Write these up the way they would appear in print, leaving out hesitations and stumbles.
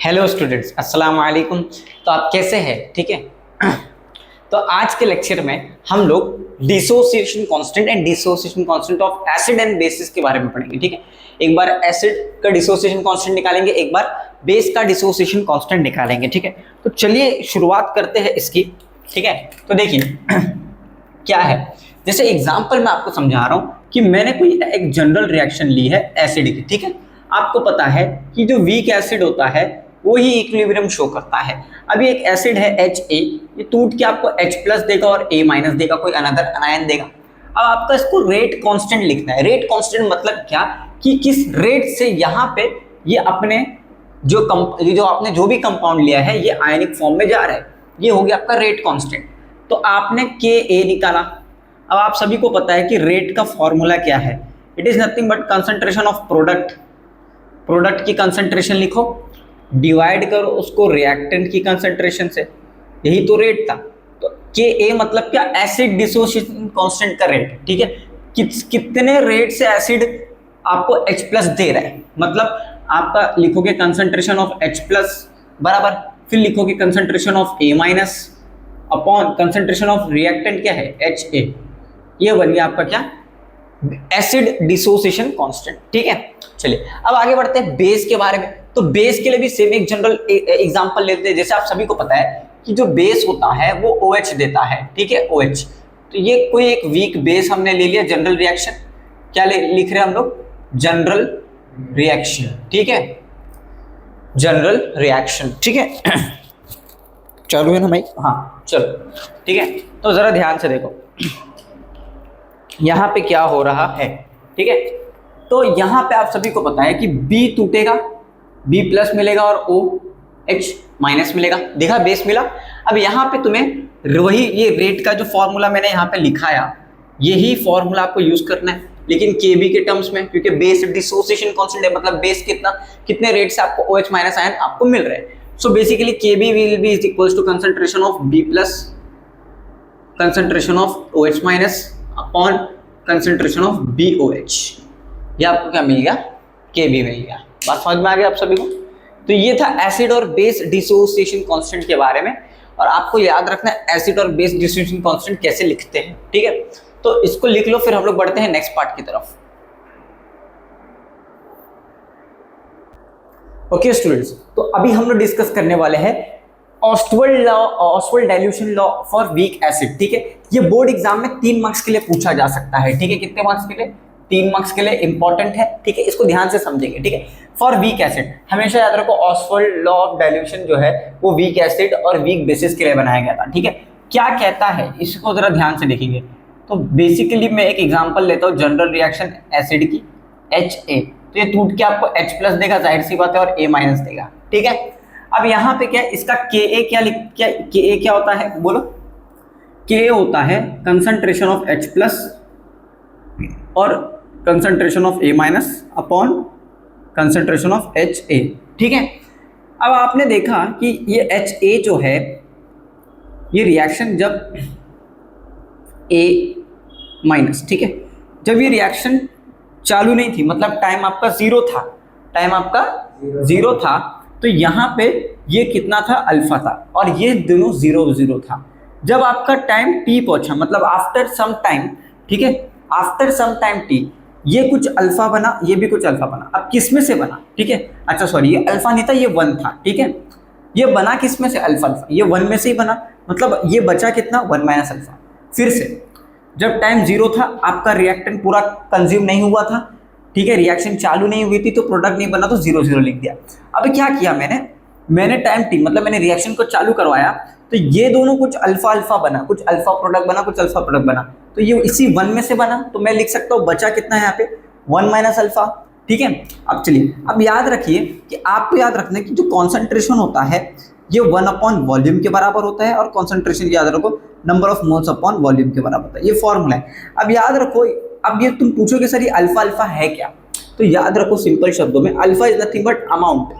Hello students, अस्सलाम वालेकुम। तो आप कैसे हैं? ठीक है। तो आज के लेक्चर में हम लोग dissociation constant and dissociation constant of acid and bases के बारे में पढ़ेंगे। ठीक है, एक बार एसिड का डिसोसिएशन कांस्टेंट निकालेंगे, एक बार बेस का डिसोसिएशन कांस्टेंट निकालेंगे। ठीक है, तो चलिए शुरुआत करते हैं इसकी। ठीक है, तो देखिए क्या है, जैसे एग्जांपल मैं आपको समझा रहा हूं कि मैंने कोई एक जनरल रिएक्शन ली है एसिड की। ठीक है, आपको पता है कि जो वीक एसिड होता है वो ही इक्विलिब्रियम शो करता है। अभी एक एसिड है HA, ये टूट के आपको H+ देगा और A- देगा, कोई अनदर अनायन देगा। अब आपका इसको रेट कांस्टेंट लिखना है। रेट कांस्टेंट मतलब क्या कि किस रेट से यहाँ पे ये अपने जो आपने जो भी कंपाउंड लिया है ये आयनिक फॉर्म में जा रहा है, ये हो गया आपका रेट कांस्टेंट। तो आपने Ka निकाला। अब आप सभी को पता है कि रेट का फॉर्मूला क्या है, it is nothing but concentration of product की कंसंट्रेशन लिखो, डिवाइड करो उसको रिएक्टेंट की कंसंट्रेशन से, यही तो रेट था। तो Ka मतलब क्या, एसिड डिसोसिएशन कांस्टेंट का रेट। ठीक है, कितने रेट से एसिड आपको H+ दे रहा है, मतलब आपका लिखोगे कंसंट्रेशन ऑफ H+ बराबर, फिर लिखोगे concentration of A- upon concentration of reactant क्या है Ha, ये बन गया आपका क्या, एसिड डिसोसिएशन कांस्टेंट। ठीक है, चलिए अब आगे बढ़ते हैं बेस के बारे में। तो बेस के लिए भी सेम एक जनरल एग्जांपल लेते हैं। जैसे आप सभी को पता है कि जो बेस होता है वो OH देता है। ठीक है, OH, तो ये कोई एक वीक बेस हमने ले लिया, जनरल रिएक्शन क्या लिख रहे हैं हम लोग, जनरल रिएक्शन। ठीक है, जनरल रिएक्शन। ठीक है, चलो है ना भाई, हाँ चलो ठीक है। तो जरा ध्यान से देखो यहाँ पे क्या हो रहा है। ठीक है, तो यहाँ पे आप सभी को पता है कि B टूटेगा, B+ मिलेगा और OH- मिलेगा। देखा, बेस मिला। अब यहाँ पे तुम्हें वही ये रेट का जो फॉर्मूला मैंने यहाँ पे लिखाया, यही फॉर्मूला आपको यूज करना है, लेकिन Kb के टर्म्स में, क्योंकि बेस डिसोसिएशन कांस्टेंट है, मतलब बेस कितने रेट से आपको OH- आयन आपको मिल रहे हैं। So basically Kb will be is equals to concentration of B+ concentration of OH- upon concentration of BOH। ये आपको क्या मिल गया, Kb मिल गया। बात समझ में आ गया आप सभी को? तो ये था एसिड और बेस डिसोसिएशन कांस्टेंट के बारे में, और आपको याद रखना है एसिड और बेस डिसोसिएशन कांस्टेंट कैसे लिखते हैं। ठीक है, तो इसको लिख लो, फिर हम लोग बढ़ते हैं नेक्स्ट पार्ट की तरफ। ओके स्टूडेंट्स, तो अभी हम लोग डिस्कस करने वाले हैं Oswald dilution law for weak acid. ठीक है, ये बोर्ड एग्जाम में 3 मार्क्स के लिए पूछा जा सकता है। ठीक है, कितने मार्क्स के लिए, 3 मार्क्स के लिए इंपॉर्टेंट है। ठीक है, इसको ध्यान से समझेंगे। ठीक है, फॉर वीक एसिड हमेशा याद रखो ऑस्वाल्ड लॉ ऑफ डाइल्यूशन जो है वो वीक एसिड और वीक बेसिस के लिए बनाया गया था। ठीक है, क्या कहता है इसको जरा ध्यान से देखेंगे। तो बेसिकली मैं एक एग्जांपल लेता हूँ, जनरल रिएक्शन एसिड की Ha, तो ये टूट के आपको H+ देगा, जाहिर सी बात है, और A- देगा। ठीक है, अब यहाँ पे क्या इसका Ka क्या होता है बोलो, Ka होता है कंसंट्रेशन ऑफ H+ और concentration of A- upon concentration of Ha। ठीक है, अब आपने देखा कि ये Ha जो है, ये रिएक्शन जब A-, ठीक है, जब ये रिएक्शन चालू नहीं थी, मतलब टाइम आपका जीरो था, तो यहाँ पे ये कितना था, अल्फा था, और ये दोनों 0 था। जब आपका टाइम T पहुंचा, मतलब आफ्टर सम टाइम, ठीक है, आफ्टर सम टाइम T, ये कुछ अल्फा बना, ये भी कुछ अल्फा बना। अब किस में से बना, ठीक है, अच्छा सॉरी, ये अल्फा नहीं था, ये 1 था। ठीक है, ये बना किस में से, अल्फा, ये 1 में से ही बना, मतलब ये बचा कितना, 1 - अल्फा। फिर से जब टाइम 0 था, आपका रिएक्टेंट पूरा कंज्यूम नहीं हुआ था, ठीक है, रिएक्शन चालू नहीं हुई थी, तो प्रोडक्ट नहीं बना, तो 0 लिख दिया। अब क्या किया मैंने टाइम T, मतलब मैंने रिएक्शन को चालू करवाया, तो ये दोनों कुछ अल्फा बना, कुछ अल्फा प्रोडक्ट बना, कुछ अल्फा प्रोडक्ट बना, तो ये इसी 1 में से बना, तो मैं लिख सकता हूँ बचा कितना है यहाँ पे, 1 - अल्फा। ठीक है, अब चलिए, अब याद रखिए कि आपको याद रखना है कि जो कॉन्सेंट्रेशन होता है ये 1 अपॉन वॉल्यूम के बराबर होता है, और कॉन्सेंट्रेशन याद रखो number of moles upon volume के बराबर होता है, ये फॉर्मूला है। अब याद रखो, अब ये तुम पूछोगे सर ये अल्फा है क्या, तो याद रखो सिंपल शब्दों में, alpha is nothing but amount,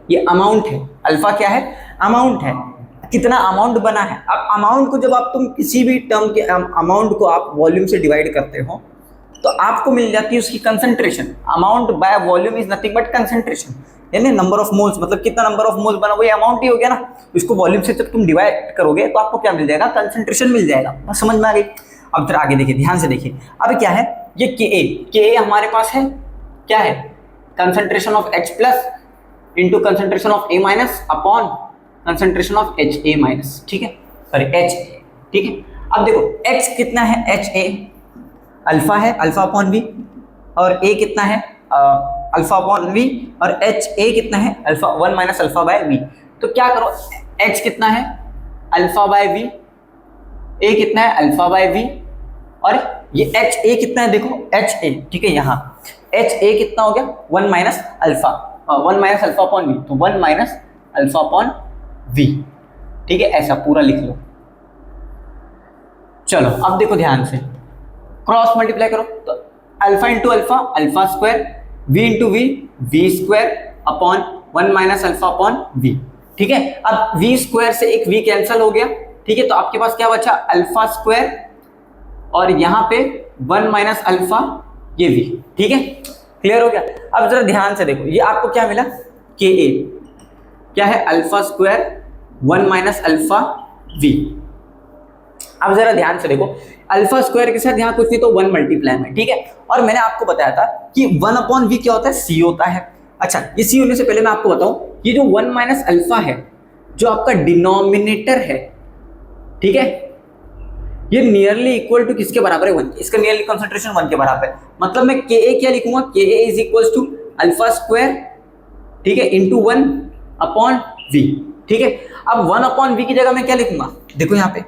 ये अमाउंट है। अल्फा क्या है, अमाउंट है, कितना अमाउंट बना है। अब अमाउंट को जब आप तुम किसी भी टर्म के अमाउंट को आप वॉल्यूम से डिवाइड करते हो, तो आपको मिल जाती है उसकी concentration. Amount by volume is nothing but concentration. यानी नंबर ऑफ मोल्स, मतलब कितना नंबर ऑफ मोल्स बना, वही अमाउंट ही हो गया ना। इसको वॉल्यूम से जब तुम डिवाइड करोगे तो आपको क्या मिल जाएगा, कंसंट्रेशन मिल जाएगा। बस समझ में आ गई। अब जरा आगे देखिए, ध्यान से देखिए। अब क्या है ये के हमारे पास है, क्या है, concentration of H plus into concentration of A minus upon concentration of HA minus, ठीक है, सॉरी HA, ठीक है। अब देखो H कितना है, HA अल्फा है, अल्फा अपॉन V, और A कितना है अल्फा अपॉन V, और HA कितना है alpha 1 minus alpha by V। तो क्या करो, H कितना है अल्फा बाय V, A कितना है अल्फा बाय V, और ये HA कितना है, देखो HA, ठीक है, यहाँ HA कितना हो गया 1 minus alpha, 1 minus alpha upon V, तो 1 माइनस अल्फा अपॉन V, ठीक है, ऐसा पूरा लिख लो। चलो अब देखो ध्यान से, क्रॉस मल्टीप्लाई करो, तो alpha into alpha alpha square, V into V V square upon 1 minus alpha upon V, ठीक है। अब V स्क्वायर से एक V कैंसिल हो गया, ठीक है, तो आपके पास क्या बचा, अल्फा स्क्वायर और यहाँ पे 1 माइनस अल्फा ये V, ठीक है, क्लियर हो गया। अब जरा ध्यान से देखो, ये आपको क्या मिला, KA क्या है alpha square 1 minus alpha V। अब जरा ध्यान से देखो, अल्फा स्क्वायर के साथ यहाँ कुछ नहीं तो 1 मल्टीप्लाई में, ठीक है, और मैंने आपको बताया था कि 1 अपॉन V क्या होता है, C होता है। अच्छा, ये C होने से पहले मैं आपको बताऊं, ये जो 1 माइनस अल्फा है जो आपका डिनोमिनेटर है, ठीक है, ये नियरली इक्वल टू किसके बराबर है, 1, इसका नियरली कंसंट्रेशन 1 के बराबर है। मतलब मैं KA क्या लिखूंगा, KA is equal to alpha square, ठीक है, इंटू 1 अपॉन V, ठीक है। अब 1 अपॉन V की जगह मैं क्या लिखूंगा, देखो यहाँ पे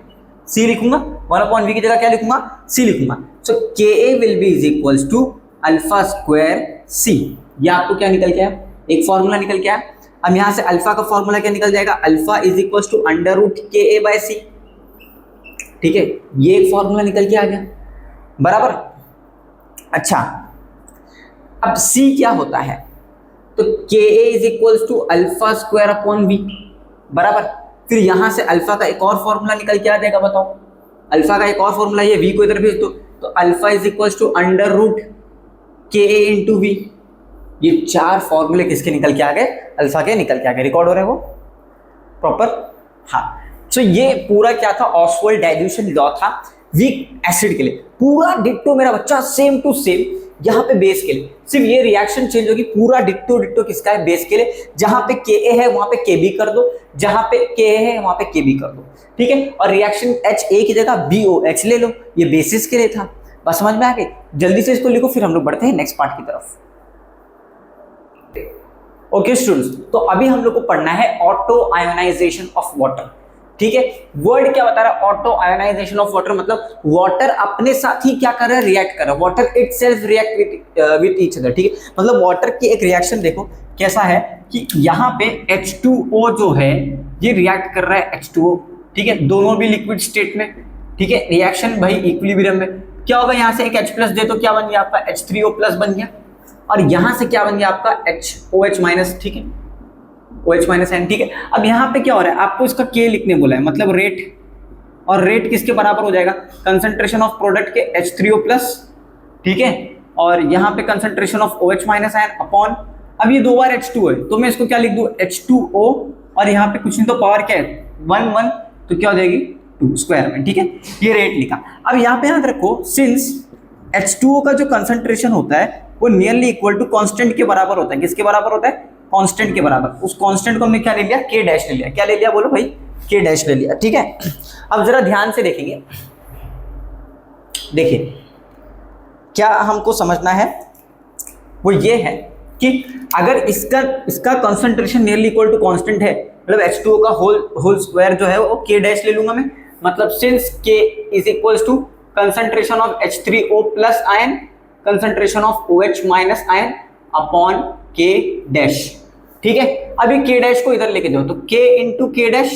C लिखूंगा, 1 अपॉन V की जगह क्या लिखूंगा, C लिखूंगा। So KA will be is equal to alpha square C। ये आपको क्या निकल गया, एक फॉर्मूला निकल गया। अब यहाँ से अल्फा का फॉर्मूला क्या निकल जाएगा, alpha is equal to under root KA by C, ठीक है, ये एक फॉर्मूला निकल के आ गया, बराबर। अच्छा, अब C क्या होता है, तो KA is equal to alpha square upon V, बराबर। फिर यहां से अल्फा का एक और फॉर्मूला निकल के आ जाएगा, बताओ, अल्फा का एक और फॉर्मूला, ये V को इधर भेज दो, तो alpha is equal to under root KA into V। ये 4 फॉर्मूले किसके निकल के आ गए, अल्फा के निकल के आ गए। रिकॉर्ड हो रहे वो प्रॉपर, हाँ। सो ये पूरा क्या था, ऑसवाल्ड डाइल्यूशन लॉ था वीक एसिड के लिए, पूरा डिट्टो मेरा बच्चा सेम टू सेम यहाँ पे बेस के लिए, सिर्फ ये रिएक्शन चेंज होगी, पूरा डिट्टो डिट्टो किसका है, बेस के लिए। जहां पे KA है वहां पे KB कर दो, जहां पे KA है वहां पे KB कर दो, ठीक है। और रिएक्शन HA की जगह BOH ले लो, ये बेसिस के लिए था। बस समझ में आ गई, जल्दी से इसको लिखो, फिर हम लोग बढ़ते हैं नेक्स्ट पार्ट की तरफ। ओके स्टूडेंट्स, तो अभी हम लोग को पढ़ना है ऑटो आयोनाइजेशन ऑफ वाटर, ठीक है। वर्ड क्या बता रहा है, ऑटो आयोनाइजेशन ऑफ वाटर, मतलब वाटर अपने साथ ही क्या कर रहा है, रिएक्ट कर रहा है, water itself react with each other, ठीक है। मतलब वाटर की एक रिएक्शन देखो कैसा है कि यहाँ पे H2O जो है ये रिएक्ट कर रहा है H2O, ठीक है, दोनों भी लिक्विड स्टेट में, ठीक है। रिएक्शन भाई इक्विलिब्रियम में, क्या होगा, यहाँ से एक H प्लस दे तो क्या बन गया आपका H3O प्लस बन गया, और यहाँ से क्या बन गया आपका HOH माइनस, ठीक है, OH माइनस N, ठीक है। अब यहाँ पे क्या हो रहा है, आपको इसका K लिखने बोला है, मतलब रेट, और रेट किसके बराबर हो जाएगा, कंसंट्रेशन ऑफ प्रोडक्ट के H3O प्लस, ठीक है, और यहाँ पे concentration of OH minus N upon, अब ये 2 बार H2 है तो मैं इसको क्या लिख दूं, H2O, और यहाँ पे कुछ नहीं तो पावर क्या है 1 1, तो क्या हो जाएगी 2 स्क्वायर में, ठीक है, ये रेट लिखा। अब यहाँ पे याद रखो, सिंस H2O का जो कंसंट्रेशन होता है वो नियरली इक्वल टू कांस्टेंट के बराबर होता है, किसके बराबर होता है, कांस्टेंट के बराबर। उस कांस्टेंट को हमने क्या ले लिया, K डैश ले लिया, क्या ले लिया बोलो भाई, K डैश ले लिया, ठीक है। अब जरा ध्यान से देखेंगे, देखिए क्या हमको समझना है वो ये है कि अगर इसका concentration nearly equal to constant है, मतलब H2O का होल स्क्वायर जो है वो K डैश ले लूंगा मैं, मतलब since K is equal to concentration of H3O plus ion, concentration of OH minus ion upon K dash, ठीक है। अभी K डैश को इधर लेके जाओ, तो K into K dash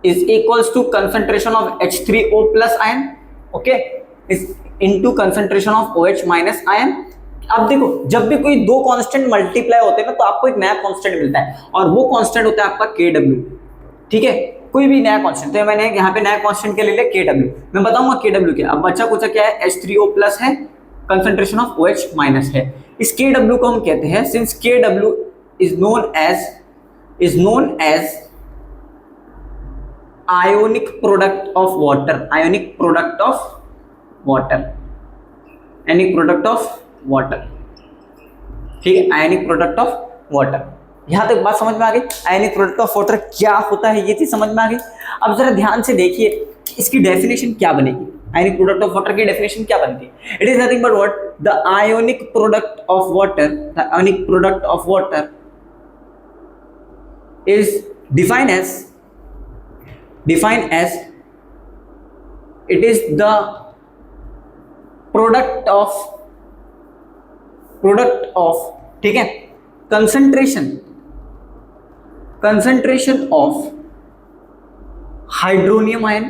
is equals to concentration of H3O plus ion, okay, is into concentration of OH minus ion. अब देखो, जब भी कोई दो कांस्टेंट मल्टीप्लाई होते हैं ना तो आपको एक नया कांस्टेंट मिलता है, और वो कांस्टेंट होता है आपका KW, ठीक है, कोई भी नया कांस्टेंट। तो मैंने यहाँ पे नया कांस्टेंट के ले लिया KW, मैं बताऊंगा KW क्या। अब बच्चा कुछ क्या है, H3O प्लस है, कंसंट्रेशन ऑफ OH माइनस है, इस KW को हम कहते हैं, since KW is known as ionic product of water. Ionic product of water. Ionic product of water. ठीक है, आयनिक प्रोडक्ट ऑफ वाटर। यहां तक बात समझ में आ गई। आयनिक प्रोडक्ट ऑफ वाटर क्या होता है ये चीज समझ में आ गई। अब जरा ध्यान से देखिए इसकी डेफिनेशन क्या बनेगी। आयनिक प्रोडक्ट ऑफ वाटर की डेफिनेशन क्या बनती है? It is nothing but what, the ionic product of water, the ionic product of water is defined as it is the product of ठीक है, concentration of hydronium ion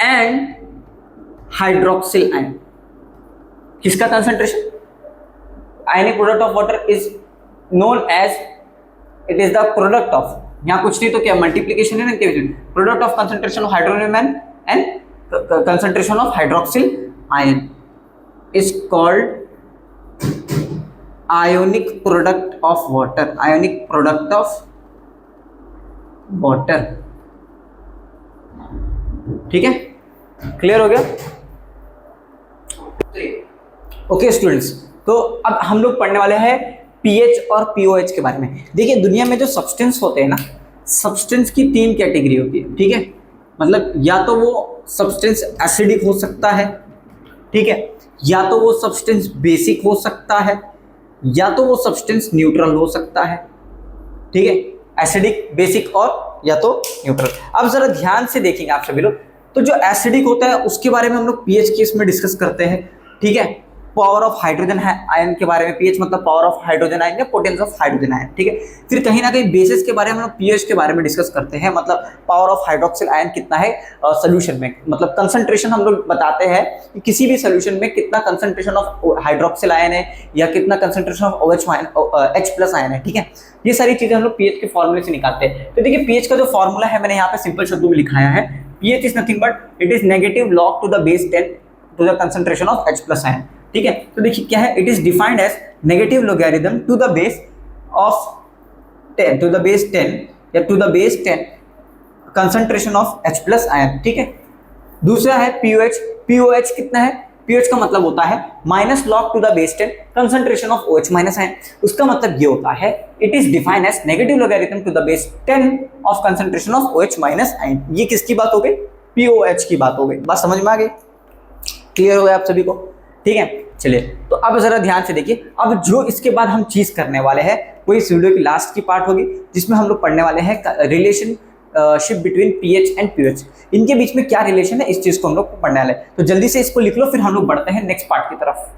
and hydroxyl ion। किसका कंसंट्रेशन? Ionic product of water is known as, it is the product of, यहाँ कुछ नहीं तो क्या multiplication है ना, product of concentration of hydronium and concentration of hydroxyl ion is called ionic product of water. Ionic product of water. ठीक है, clear हो गया? ओके स्टूडेंट्स, तो अब हम लोग पढ़ने वाले हैं पीएच और पीओएच के बारे में। देखिए दुनिया में जो सब्सटेंस होते हैं ना, सब्सटेंस की 3 कैटेगरी होती है। ठीक है, मतलब या तो वो सब्सटेंस एसिडिक हो सकता है, ठीक है, या तो वो सब्सटेंस बेसिक हो सकता है, या तो वो सब्सटेंस न्यूट्रल हो सकता है। ठीक है, एसिडिक, बेसिक और या तो न्यूट्रल। अब जरा ध्यान से देखेंगे आप सभी लोग, तो जो एसिडिक होता है उसके बारे में हम लोग पीएच केस में डिस्कस करते हैं। ठीक है, पावर ऑफ हाइड्रोजन आयन के बारे में, पीएच मतलब पावर ऑफ हाइड्रोजन आयन या पोटेंशियल ऑफ हाइड्रोजन आयन। ठीक है, फिर कहीं ना कहीं बेसिस के बारे में हम लोग पीएच के बारे में डिस्कस करते हैं, मतलब पावर ऑफ हाइड्रोक्सिल आयन कितना है सोल्यूशन में, मतलब कंसंट्रेशन हम लोग बताते हैं कि किसी भी सोल्यूशन में कितना कंसंट्रेशन ऑफ हाइड्रोक्सिल आयन है या कितना कंसंट्रेशन ऑफ H+ आयन है। ठीक है, ये सारी चीजें हम लोग पीएच के फॉर्मूले से निकालते हैं। तो देखिए पीएच का जो फॉर्मूला है मैंने यहाँ पे सिंपल शब्दों में लिखाया है, pH is nothing but it is negative log to the base 10 to the concentration of H+ ion. ठीक है, तो देखिए क्या है, it is defined as negative logarithm to the base of 10 to the base 10 या to the base 10 concentration of H+ ion. ठीक है, दूसरा है पीओएच। पीओएच कितना है? पीओएच का मतलब होता है minus log to the base 10 concentration of OH- ion. उसका मतलब ये होता है it is defined as negative logarithm to the base 10 of concentration of OH- ion. ये किसकी बात हो गई? पीओएच की बात हो गई। बात समझ में आ गई? क्लियर हो गया आप सभी को? ठीक है, चलिए तो अब जरा ध्यान से देखिए, अब जो इसके बाद हम चीज करने वाले हैं वो इस वीडियो की लास्ट की पार्ट होगी, जिसमें हम लोग पढ़ने वाले हैं relationship between pH and pOH. इनके बीच में क्या रिलेशन है, इस चीज को हम लोग पढ़ने वाले हैं। तो जल्दी से इसको लिख लो, फिर हम लोग बढ़ते हैं नेक्स्ट पार्ट की तरफ।